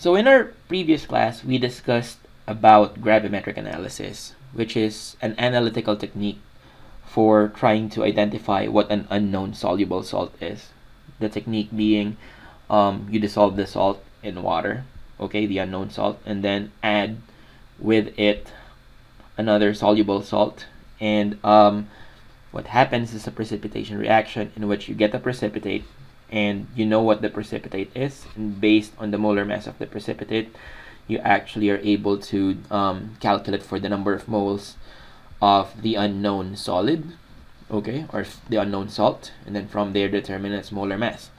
So in our previous class, we discussed about gravimetric analysis, which is an analytical technique for trying to identify what an unknown soluble salt is. The technique being you dissolve the salt in water, okay, the unknown salt, and then add with it another soluble salt, and what happens is a precipitation reaction in which you get a precipitate, and you know what the precipitate is, and based on the molar mass of the precipitate, you actually are able to calculate for the number of moles of the unknown solid, okay, or the unknown salt, and then from there determine its molar mass.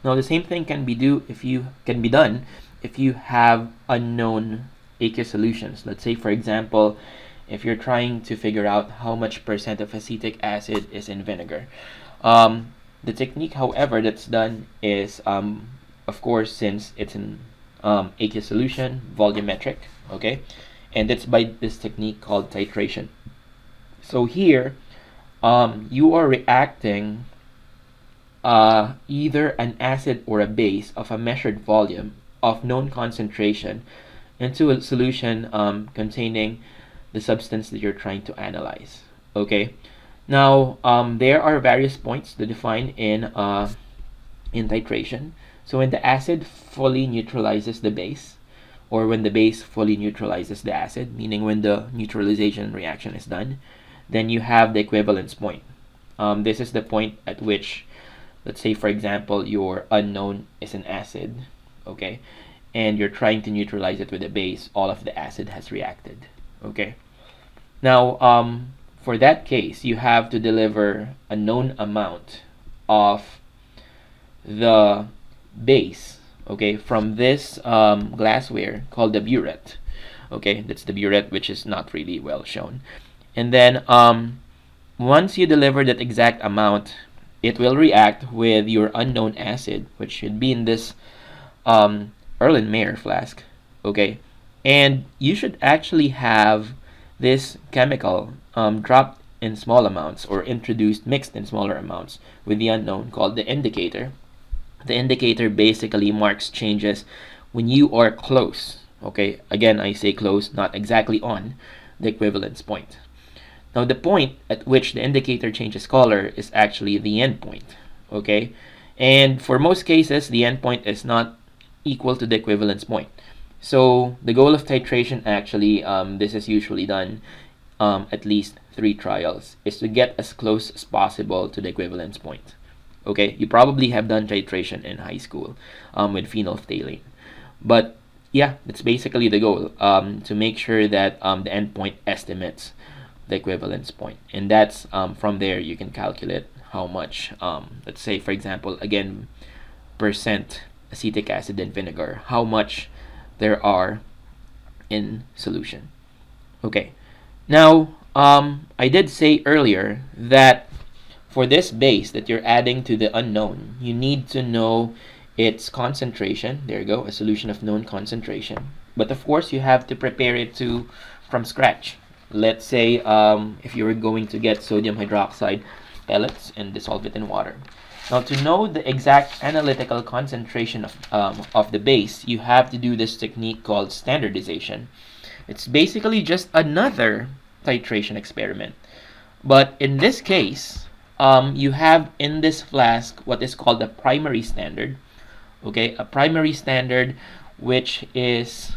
Now the same thing can be done if you have unknown aqueous solutions. Let's say, for example, if you're trying to figure out how much percent of acetic acid is in vinegar. The technique, however, that's done is, of course, since it's an aqueous solution, volumetric, okay, and it's by this technique called titration. So here, you are reacting either an acid or a base of a measured volume of known concentration into a solution containing the substance that you're trying to analyze. Okay. Now, there are various points to define in titration. So when the acid fully neutralizes the base, or when the base fully neutralizes the acid, meaning when the neutralization reaction is done, then you have the equivalence point. This is the point at which, let's say, for example, your unknown is an acid, okay, and you're trying to neutralize it with a base. All of the acid has reacted, okay. Now, for that case, you have to deliver a known amount of the base, okay, from this glassware called the burette, okay. That's the burette, which is not really well shown. And then once you deliver that exact amount, it will react with your unknown acid, which should be in this Erlenmeyer flask, okay. And you should actually have this chemical dropped in small amounts or mixed in smaller amounts with the unknown, called the indicator. The indicator basically marks changes when you are close, okay. Again, I say close, not exactly on the equivalence point. Now the point at which the indicator changes color is actually the endpoint, okay. And for most cases, the endpoint is not equal to the equivalence point. So the goal of titration, actually, this is usually done at least 3 trials, is to get as close as possible to the equivalence point. Okay, you probably have done titration in high school with phenolphthalein, but yeah, that's basically the goal, to make sure that the endpoint estimates the equivalence point, and that's from there you can calculate how much, let's say, for example, again, percent acetic acid and vinegar, how much there are in solution. Okay, now I did say earlier that for this base that you're adding to the unknown, you need to know its concentration. There you go, a solution of known concentration. But of course, you have to prepare it from scratch. Let's say if you were going to get sodium hydroxide pellets and dissolve it in water. Now, to know the exact analytical concentration of the base, you have to do this technique called standardization. It's basically just another titration experiment. But in this case, you have in this flask what is called a primary standard. Okay, a primary standard, which is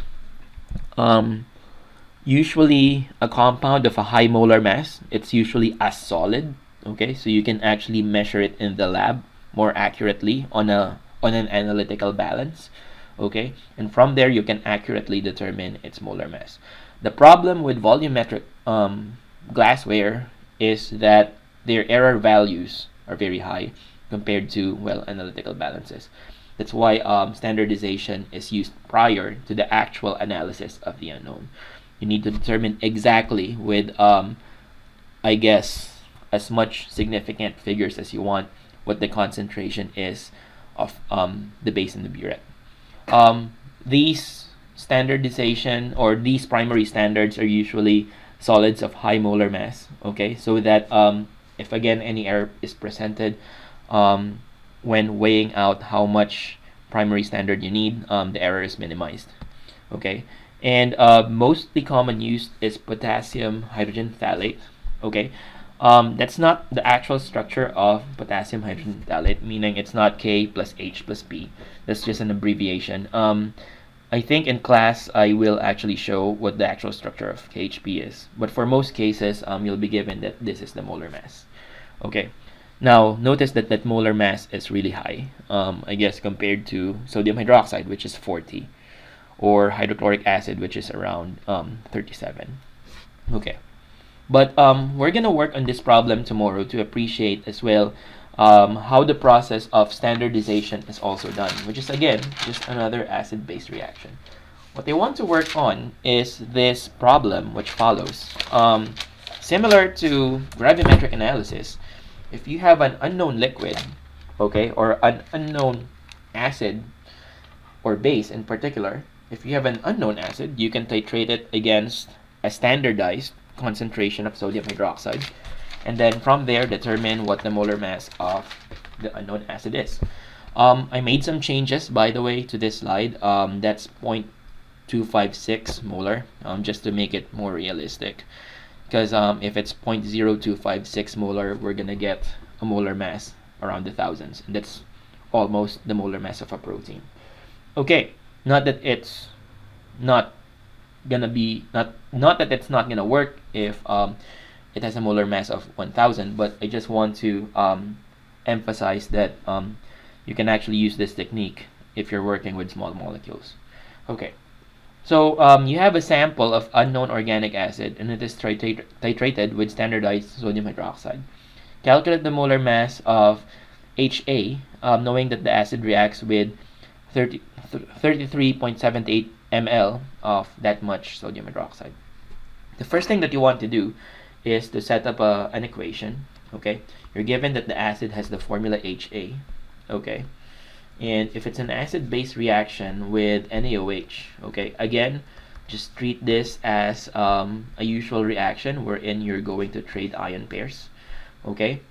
usually a compound of a high molar mass. It's usually a solid. Okay, so you can actually measure it in the lab more accurately on an analytical balance. Okay, and from there you can accurately determine its molar mass. The problem with volumetric glassware is that their error values are very high compared to, well, analytical balances. That's why standardization is used prior to the actual analysis of the unknown. You need to determine exactly with, I guess, as much significant figures as you want what the concentration is of the base in the burette. These standardization, or these primary standards, are usually solids of high molar mass, okay, so that if again any error is presented when weighing out how much primary standard you need, the error is minimized. Okay, and mostly common use is potassium hydrogen phthalate. Okay, that's not the actual structure of potassium hydrogen phthalate, meaning it's not K plus H plus P. That's just an abbreviation. I think in class I will actually show what the actual structure of KHP is, but for most cases you'll be given that this is the molar mass. Okay, now notice that that molar mass is really high, I guess compared to sodium hydroxide, which is 40, or hydrochloric acid, which is around 37. Okay, but we're gonna work on this problem tomorrow to appreciate as well how the process of standardization is also done, which is again just another acid-base reaction. What they want to work on is this problem which follows. Similar to gravimetric analysis, if you have an unknown liquid, okay, or an unknown acid or base in particular, if you have an unknown acid, you can titrate it against a standardized concentration of sodium hydroxide, and then from there determine what the molar mass of the unknown acid is. I made some changes, by the way, to this slide. That's 0.256 molar, just to make it more realistic. Because if it's 0.0256 molar, we're gonna get a molar mass around the thousands, and that's almost the molar mass of a protein. Okay, not that it's not gonna be not that it's not gonna work if it has a molar mass of 1000, but I just want to emphasize that you can actually use this technique if you're working with small molecules. Okay, so you have a sample of unknown organic acid, and it is titrated with standardized sodium hydroxide. Calculate the molar mass of HA, knowing that the acid reacts with 33.78 ml of that much sodium hydroxide. The first thing that you want to do is to set up an equation. Okay, you're given that the acid has the formula HA. Okay, and if it's an acid-base reaction with NaOH, okay, again, just treat this as a usual reaction wherein you're going to trade ion pairs. Okay,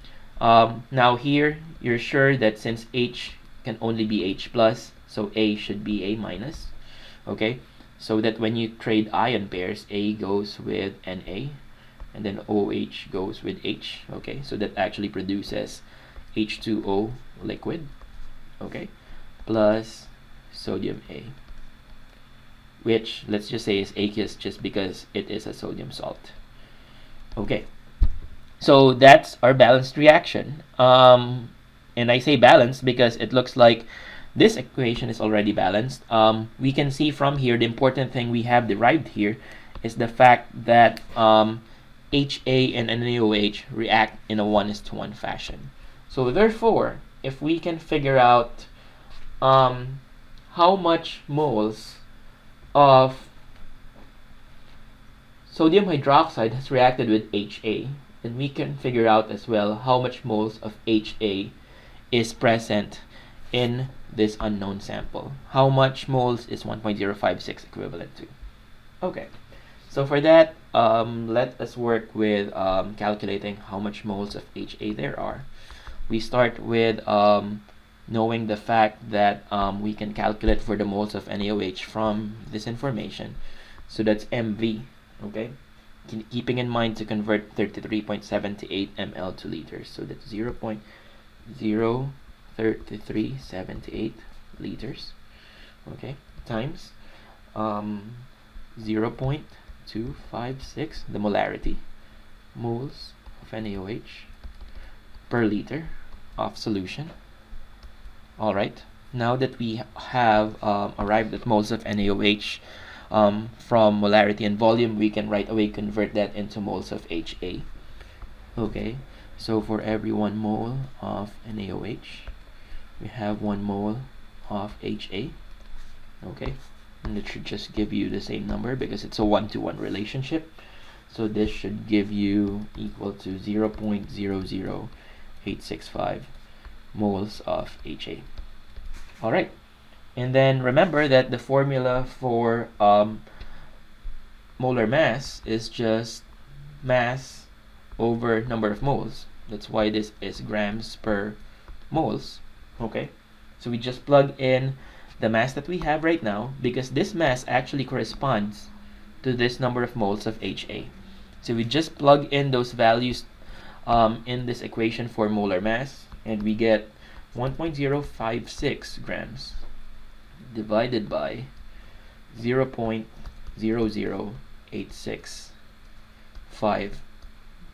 now here you're sure that since H can only be H plus, so A should be A minus. Okay, so that when you trade ion pairs, A goes with Na, and then OH goes with H. Okay, so that actually produces H2O liquid, okay, plus sodium A, which let's just say is aqueous just because it is a sodium salt. Okay, so that's our balanced reaction. And I say balanced because it looks like this equation is already balanced. We can see from here the important thing we have derived here is the fact that HA and NaOH react in a 1:1 fashion. So therefore, if we can figure out how much moles of sodium hydroxide has reacted with HA, then we can figure out as well how much moles of HA is present in this unknown sample. How much moles is 1.056 equivalent to? Okay, so for that, let us work with calculating how much moles of HA there are. We start with knowing the fact that we can calculate for the moles of NaOH from this information. So that's MV, okay? Keeping in mind to convert 33.78 ml to liters. So that's 0.03378 liters, okay, times 0.256, the molarity, moles of NaOH per liter of solution. All right, now that we have arrived at moles of NaOH from molarity and volume, we can right away convert that into moles of HA. Okay, so for every 1 mole of NaOH, we have 1 mole of HA. Okay, and it should just give you the same number because it's a 1-to-1 relationship. So this should give you equal to 0.00865 moles of HA. All right, and then remember that the formula for molar mass is just mass over number of moles. That's why this is grams per moles. Okay, so we just plug in the mass that we have right now, because this mass actually corresponds to this number of moles of HA. So we just plug in those values in this equation for molar mass, and we get 1.056 grams divided by 0.00865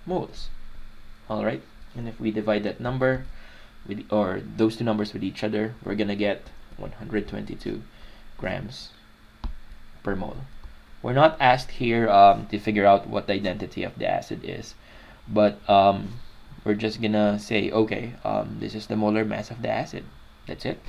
moles. Alright, and if we divide that number with, or those two numbers with each other, we're gonna get 122 grams per mole. We're not asked here to figure out what the identity of the acid is, but we're just gonna say, okay, this is the molar mass of the acid. That's it.